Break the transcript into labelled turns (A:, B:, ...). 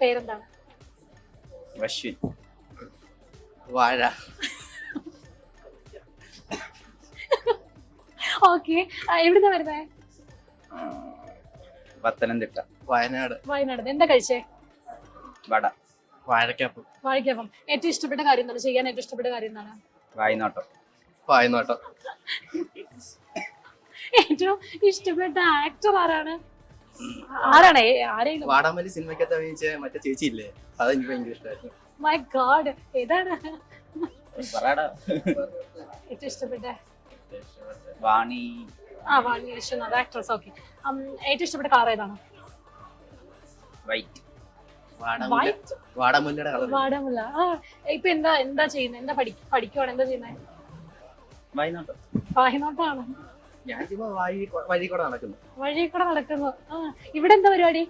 A: പേരെന്താണ്?
B: അശ്വിൻ. വാഴ.
A: ഓക്കെ, എവിടുന്നാ വരുന്നേ?
B: പത്തനംതിട്ട. വയനാട്.
A: വയനാട്. എന്താ കഴിച്ചേ?
B: വട. വാഴക്കപ്പം.
A: വാഴയ്ക്കപ്പം. ഏറ്റവും ഇഷ്ടപ്പെട്ട കാര്യം എന്താണ്? ചെയ്യാൻ ഏറ്റവും ഇഷ്ടപ്പെട്ട കാര്യം എന്താണ്?
B: വായ്നോട്ടം.
A: ഏറ്റവും ഇഷ്ടപ്പെട്ട ആക്ടർ ആരാണ്? ആരാണ്? ആരെങ്കിലും?
B: വാടാമല്ലി സിനിമയ്ക്കകത്ത് അഭിനയിച്ച മറ്റേ ചേച്ചി ഇല്ലേ, അതെനിക്ക് ഭയങ്കര ഇഷ്ടമായിരുന്നു.
A: മൈ ഗോഡ്, ഏതാണ് ഏറ്റവും ഇഷ്ടപ്പെട്ട?
B: വാണി.
A: വാണി വിശ്വനാഥ്, ആക്ട്രസ്. ഓക്കെ. ഏറ്റവും ഇഷ്ടപ്പെട്ട കാർ ഏതാണ്?
B: വൈറ്റ്.
A: വാടാമുല്ല. ഇപ്പൊ എന്താ ചെയ്യുന്നത്? എന്താ പഠിക്കുവാണ്? എന്താ ചെയ്യുന്നത്? വാഹിനോട്ടാണ്.
B: ഞാൻ വഴി കൂടെ നടക്കുന്നു.
A: ഇവിടെ എന്താ പരിപാടി?